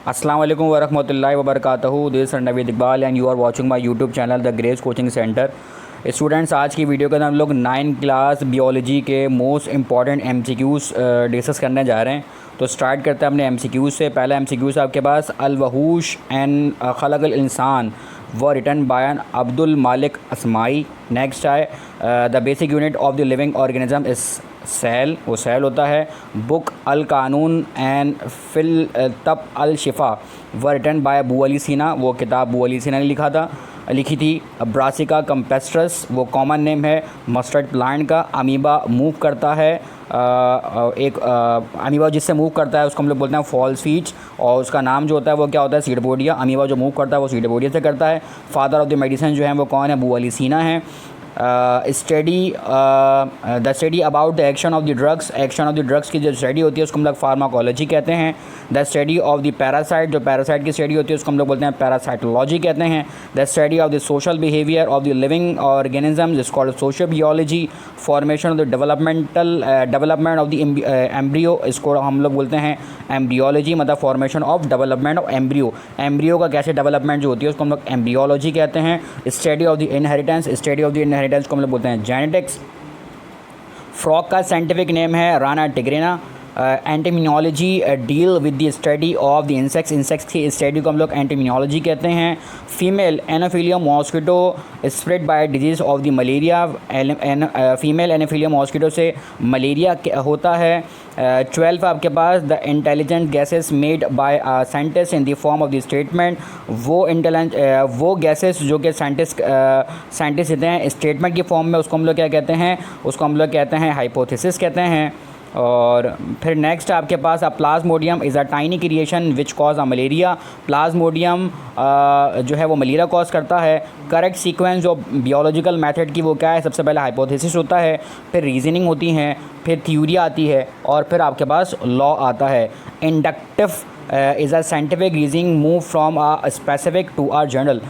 अस्सलाम वालेकुम वरहमतुल्लाहि वबरकातुहू। This is Naveed Iqbal and you are watching my YouTube channel the grace coaching centre. Students, आज की वीडियो के अंदर हम लोग 9 क्लास बियोलॉजी के मोस्ट इंपॉर्टेंट एमसीक्यूज़ डिस्कस करने जा रहे हैं। तो स्टार्ट करते हैं अपने एमसीक्यूज़ से। पहला एमसीक्यूज़ आपके पास अल वहूश एंड खलक़ल इंसान व रिटन बाय अब्दुल मालिक अस्माई। नेक्स्ट है the basic unit of the living organism इस सेल, वो सेल होता है। बुक अल कानून एंड फिल तब अल शिफा व रिटन बाय अबू अली सीना, वो किताब अबू अली सीना ने लिखी थी। ब्रासिका कंपेस्ट्रस, वो कॉमन नेम है मस्टर्ड प्लांट का। अमीबा मूव करता है, एक अमीबा जिससे मूव करता है उसको हम लोग बोलते हैं फॉल्स फीट्स, और उसका नाम जो होता है वो क्या होता है, सीडपोडिया। अमीबा जो मूव करता है वो सीडपोडिया से करता है। फादर ऑफ द मेडिसिन जो है वो कौन है, अबू अली सीना है। The study about the action of the drugs, action of the drugs की जो स्टडी होती है उसको हम लोग फार्माकोलॉजी कहते हैं। The study of the parasite, जो पैरासाइट की स्टडी होती है उसको हम लोग बोलते हैं पैरासाइटोलॉजी कहते हैं। The study of the social behaviour of the living organism is called sociobiology. Formation of the development of the embryo, इसको हम लोग बोलते हैं एम्ब्रियोलॉजी, मतलब formation of development of embryo, embryo का कैसे डेवलपमेंट जो होती है उसको हम लोग एम्ब्रियोलॉजी कहते हैं। Study of the inheritance, study of the inheritance को हम लोग बोलते हैं जेनेटिक्स। फ्रॉग का साइंटिफिक नेम है Rana tigrina. Entomology deal with the study of the insects, insects की स्टडी को हम लोग एंटीमिनोलॉजी कहते हैं। Female anopheles mosquito spread by disease of the malaria, female anopheles mosquito से मलेरिया होता है। 12 आपके पास the intelligent gases made by scientist in the form of the statement, वो गैसेस जो कि साइंटिस्ट देते हैं स्टेटमेंट की फॉर्म में, उसको हम लोग क्या कहते हैं, उसको हम लोग कहते हैं हाइपोथेसिस कहते हैं। और फिर नेक्स्ट आपके पास plasmodium is a tiny creation which cause a malaria, plasmodium जो है वो मलेरिया कॉज करता है। करेक्ट सीक्वेंस जो बियोलॉजिकल मेथड की वो क्या है, सबसे पहले हाइपोथेसिस होता है, फिर रीजनिंग होती है, फिर थ्योरी आती है, और फिर आपके पास लॉ आता है। Inductive is a scientific reasoning move from a specific to a general.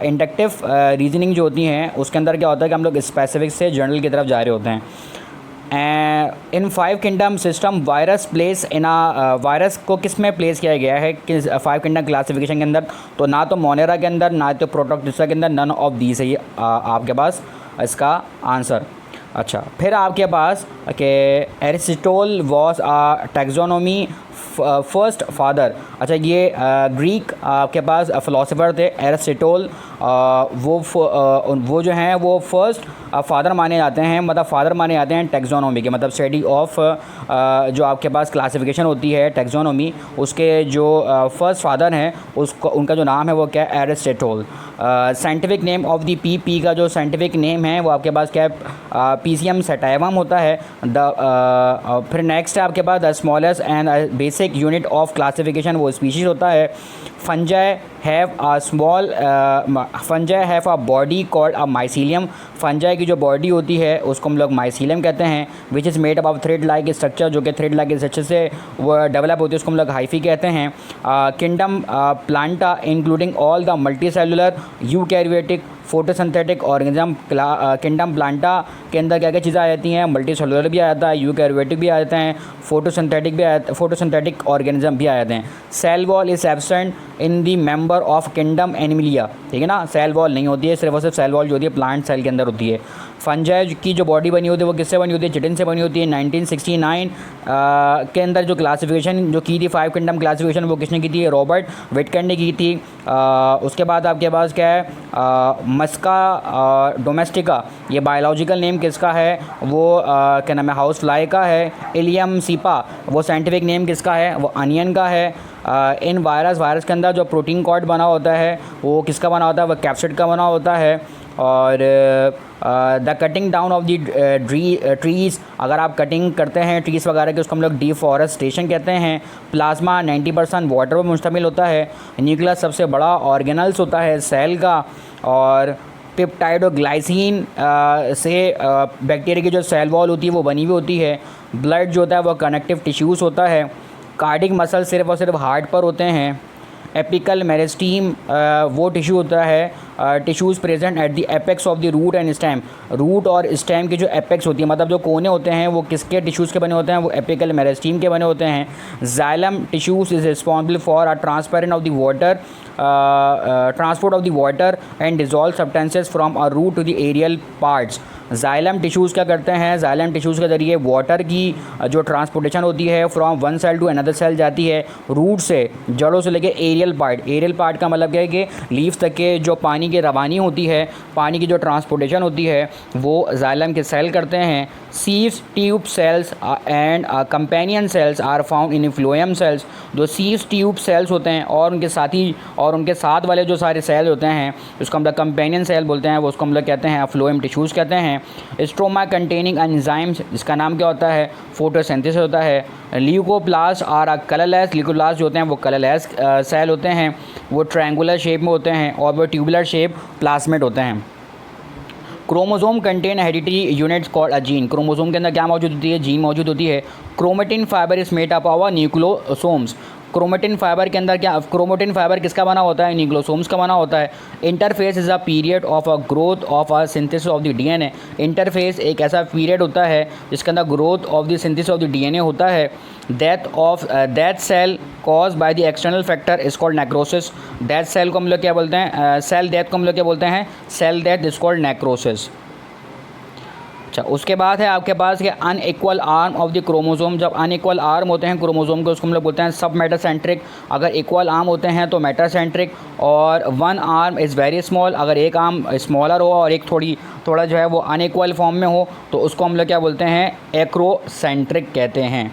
Inductive reasoning जो होती हैं उसके अंदर क्या होता है कि हम लोग स्पेसिफिक से जनरल की तरफ जा रहे होते हैं। इन 5 kingdom system virus place in virus को किस में प्लेस किया गया है, किस 5 किंगडम क्लासिफिकेशन के अंदर, तो ना तो मोनेरा के अंदर, ना तो प्रोटोक्टिसा के अंदर, नन ऑफ दीज है ये आपके पास इसका आंसर। अच्छा, फिर आपके पास कि Aristotle was a taxonomy first father. अच्छा, ये ग्रीक आपके पास फ़िलासफ़र थे एरिस्टोटल, वो जो हैं वो फर्स्ट फादर माने जाते हैं, मतलब फादर माने जाते हैं टैक्सोनॉमी के, मतलब स्टडी ऑफ जो आपके पास क्लासिफिकेशन होती है टैक्सोनॉमी, उसके जो फर्स्ट फादर हैं उसको उनका जो नाम है वो क्या है, Aristotle. Scientific name of the P का जो साइंटिफिक नेम है वो आपके पास क्या है, पीसियम सेटाइवम होता है। फिर नेक्स्ट है आपके पास the smallest and basic unit of classification वो स्पीशीज़ होता है। Fungi have a body called a mycelium, fungi की जो बॉडी होती है उसको हम लोग माइसीलियम कहते हैं। Which is made up of thread like structure, जो कि थ्रेड लाइक स्ट्रक्चर से वो डेवलप होती है उसको हम लोग हाइफी कहते हैं। Kingdom Plantae including all the multi cellular eukaryotic photosynthetic organism. Kingdom Plantae के अंदर क्या क्या चीज़ें आ जाती हैं, मल्टी सेलुलर भी आ जाता है, यूकैरियोटिक भी आ जाते हैं, फोटोसिंथेटिक ऑर्गेनिज्म भी आ जाते हैं। Cell wall is absent in the member of kingdom Animalia, ठीक है ना, सेल वॉल नहीं होती है, सिर्फ और सिर्फ सेल वॉल जो होती है प्लांट सेल के अंदर होती है। फंजाई की जो बॉडी बनी होती है वो किससे बनी होती है, चिटिन से बनी होती है। 1969 के अंदर जो क्लासिफिकेशन जो की थी 5 किंगडम क्लासिफिकेशन वो किसने की थी, रॉबर्ट विटकन ने की थी। उसके बाद आपके पास क्या है, मस्का डोमेस्टिका, ये बायोलॉजिकल नेम किसका है, वो क्या नाम है, हाउस फ्लाई का है। इलियम सीपा, वो साइंटिफिक नेम किसका है, वो अनियन का है। इन वायरस के अंदर जो प्रोटीन कॉर्ड बना होता है वो किसका बना होता है, वो कैप्सिड का बना होता है। और the cutting down of the trees, अगर आप कटिंग करते हैं ट्रीज़ वगैरह के उसको हम लोग डिफॉरेस्टेशन कहते हैं। प्लाज्मा 90% वाटर पर मुश्तमिल होता है। न्यूक्लियस सबसे बड़ा ऑर्गेनल्स होता है सेल का। और पेप्टाइड और ग्लाइसिन से बैक्टीरिया की जो सेल वॉल होती है वो बनी हुई होती है। ब्लड जो होता है वो कनेक्टिव टिश्यूज़ होता है। कार्डिक मसल सिर्फ और सिर्फ हार्ट पर होते हैं। एपिकल मेरिस्टीम वो टिश्यू होता है, tissues present at the apex of the root and stem. Root और स्टेम की जो एपेक्स होती है, मतलब जो कोने होते हैं, वो किसके टिश्यूज़ के बने होते हैं? वो एपिकल मेरिस्टीम के बने होते हैं। Xylem tissues is responsible for a transparent of the water transport of the water and dissolve substances from a root to the aerial parts. Xylem tissues क्या करते हैं? जाइलम टिश्यूज़ के ज़रिए वाटर की जो ट्रांसपोर्टेशन होती है from one cell to another cell जाती है, रूट से, जड़ों से लेके एरियल पार्ट। एरियल पार्ट का मतलब क्या है कि लीव्स तक के जो पानी की रवानी होती है, पानी की जो ट्रांसपोर्टेशन होती है, वो जाइलम के सेल करते हैं। Sieves tube cells and companion cells are found in phloem cells. जो सीव्स ट्यूब सेल्स होते हैं और उनके साथी और उनके साथ वाले जो सारे सेल होते हैं, उसको हम लोग कंपेनियन सेल बोलते हैं, वो उसको हम लोग कहते हैं फ्लोएम टिश्यूज़ कहते हैं। स्ट्रोमा कंटेनिंग एंजाइम्स, जिसका नाम क्या होता है? फोटोसिंथेसिस होता है। Leucoplast are a colourless, leucoplast जो होते हैं वो कलरलेस सेल होते हैं, वो ट्रायंगुलर शेप में होते हैं और वो ट्यूबुलर शेप प्लाज्मेट होते हैं। Chromosome contain hereditary units called a gene. Chromosome के अंदर क्या मौजूद होती है? जीन मौजूद होती है। Chromatin fibre is made up of nucleosomes. Chromatin fibre के अंदर क्या? क्रोमेटिन फाइबर किसका बना होता है? न्यूक्लियोसोम्स का बना होता है। Interface is a period of a growth of a synthesis of the DNA. Interface एक ऐसा पीरियड होता है जिसके अंदर growth of the synthesis of the DNA होता है। Death cell cause by the external factor is called necrosis. Death cell को हम लोग क्या बोलते हैं? सेल डेथ को हम लोग क्या बोलते हैं? Cell death is called necrosis. अच्छा, उसके बाद है आपके पास कि unequal arm of the chromosome. जब अनइक्वल आर्म होते हैं क्रोमोसोम के, उसको हम लोग बोलते हैं सब मेटासेंट्रिक। अगर इक्वल आर्म होते हैं तो मेटासेंट्रिक। और one arm is very small, अगर एक आर्म स्मॉलर हो और एक थोड़ा जो है वो अनइक्वल फॉर्म में हो तो उसको हम लोग क्या बोलते हैं? एक्रोसेंट्रिक कहते हैं।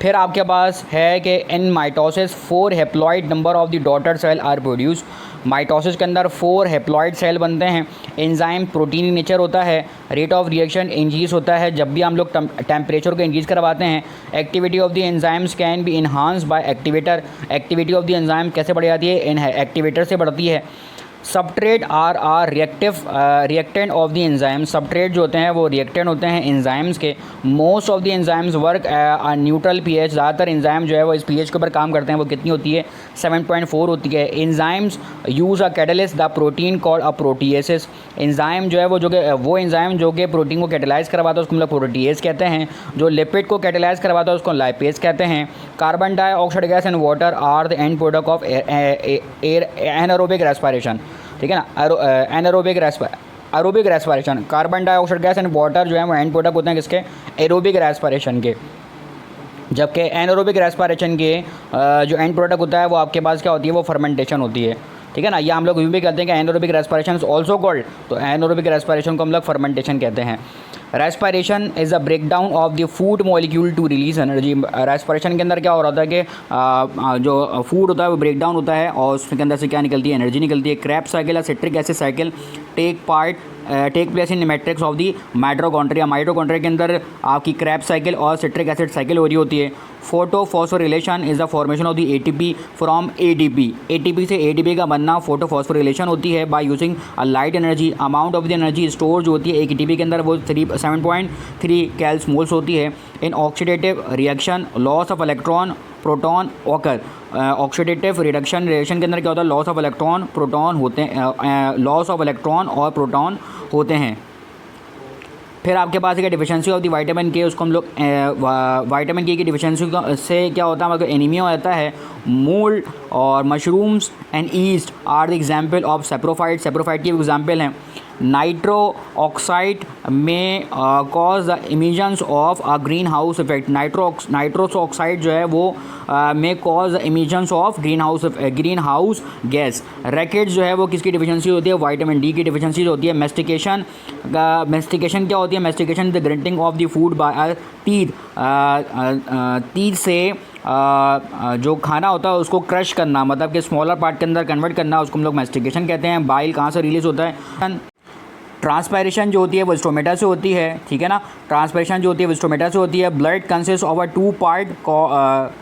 फिर आपके पास है कि in mitosis 4 haploid number of the daughter cell are produce. Mitosis के अंदर 4 हेप्लॉइड सेल बनते हैं। एंजाइम प्रोटीन नेचर होता है। रेट ऑफ रिएक्शन इंक्रीज होता है जब भी हम लोग टेम्परेचर को इंक्रीज करवाते हैं। Activity of the enzymes can be enhanced by activator. Activity of the enzyme कैसे बढ़ जाती है? एक्टिवेटर से बढ़ती है। Substrate are reactant of the enzyme. Substrate जो होते हैं वो रिएक्टेंट होते हैं एंजाइम्स के। Most of the enzymes work neutral pH. ज़्यादातर एंजाइम जो है वो इस पीएच के ऊपर काम करते हैं। वो कितनी होती है? 7.4 होती है। Enzymes use a catalyst the protein called a proteases. Enzyme जो है वो एंजाइम जो कि प्रोटीन को कैटेलाइज करवाता है उसको हम लोग प्रोटीएज कहते हैं। जो लिपिड को कैटेलाइज करवाता है उसको लाइपेज कहते हैं। Carbon dioxide gas and water are the end product of anaerobic respiration. ठीक है ना? Aerobic respiration. Carbon dioxide gas and water जो है वो एंड प्रोडक्ट होते हैं किसके? एरोबिक रेस्पिरेशन के। जबकि एनारोबिक रेस्पिरेशन के जो एंड प्रोडक्ट होता है वो आपके पास क्या होती है? वो फर्मेंटेशन होती है। ठीक है ना? ये हम लोग यूँ भी कहते हैं कि anaerobic respiration is also called, तो एनारोबिक रेस्पिरेशन को हम लोग फर्मेंटेशन कहते हैं। Respiration is a break down of the food molecule to release energy. Respiration के अंदर क्या हो रहा था कि जो फूड होता है वो ब्रेक डाउन होता है और उसके अंदर से क्या निकलती है? एनर्जी निकलती है। क्रैब्स साइकिल या citric acid cycle take place in matrix of the mitochondria. Mitochondria के अंदर आपकी क्रैब्स साइकिल और सिट्रिक एसिड साइकिल हो रही होती है। Photophosphorylation is the formation of the ATP from ATP. ATP से एटीपी का बनना फोटोफॉस्फोरिलेशन होती है by using a light energy. Amount of the energy store जो होती है एक एटीपी के अंदर वो 7.3 कैल्स मोल्स होती है। इन oxidative reaction loss of electron proton occur. Oxidative reaction के अंदर क्या होता है? लॉस ऑफ इलेक्ट्रॉन प्रोटॉन होते हैं, लॉस ऑफ इलेक्ट्रॉन और प्रोटॉन होते हैं। फिर आपके पास एक डिफिशियंसी ऑफ द विटामिन के, उसको हम लोग विटामिन के की डिफिशियंसी से क्या होता है? मतलब एनीमिया हो जाता है। मोल्ड और mushrooms and yeast are the example of saprophyte. Saprophyte की एग्जाम्पल हैं। Nitro oxide may cause the emissions of a greenhouse effect. Nitrous oxide जो है वो may cause the emissions of greenhouse gas. Rickets जो है वो किसकी deficiency होती है? विटामिन डी की डिफिशियंसी होती है। मेस्टिकेशन क्या होती है? Mastication the grinding of the food by teeth से जो खाना होता है उसको क्रश करना, मतलब कि स्मॉलर पार्ट के अंदर कन्वर्ट करना, उसको हम लोग मेस्टिकेशन कहते हैं। बाइल कहाँ से रिलीज़ होता है? ट्रांसपायरेशन जो होती है वो स्टोमेटा से होती है, ठीक है ना। ट्रांसपायरेशन जो होती है वो स्टोमेटा से होती है। Blood consist of a two part,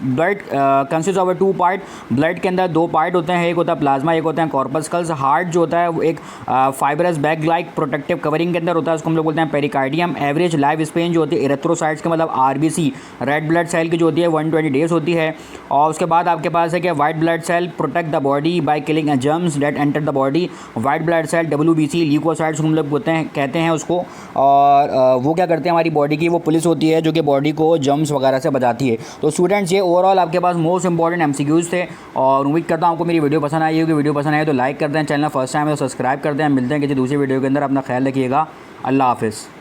blood consist of a two part, blood के अंदर दो पार्ट होते हैं, एक होता है प्लाज्मा, एक होता है कॉर्पस्कल्स। हार्ट जो होता है वो एक fibrous bag like protective covering के अंदर होता है, उसको हम लोग बोलते हैं पेरिकार्डियम। एवरेज लाइफ स्पेन जो होती है इरेथ्रोसाइट्स के मतलब आरबीसी रेड ब्लड सेल की जो होती है 120 डेज होती है। और उसके बाद आपके पास है कि white blood cell protect the body by killing germs that enter the body. White blood cell WBC leukocytes हम लोग कहते हैं उसको। और वो क्या करते हैं, हमारी बॉडी की वो पुलिस होती है जो कि बॉडी को जर्म्स वगैरह से बचाती है। तो स्टूडेंट्स ये ओवरऑल आपके पास मोस्ट इंपॉर्टेंट MCQs थे और उम्मीद करता हूँ आपको मेरी वीडियो पसंद आई होगी। वीडियो पसंद आए तो लाइक कर दें, चैनल फर्स्ट टाइम है तो सब्सक्राइब कर दें। मिलते हैं किसी दूसरी वीडियो के अंदर, अपना ख्याल रखिएगा। अल्लाह हाफिज़।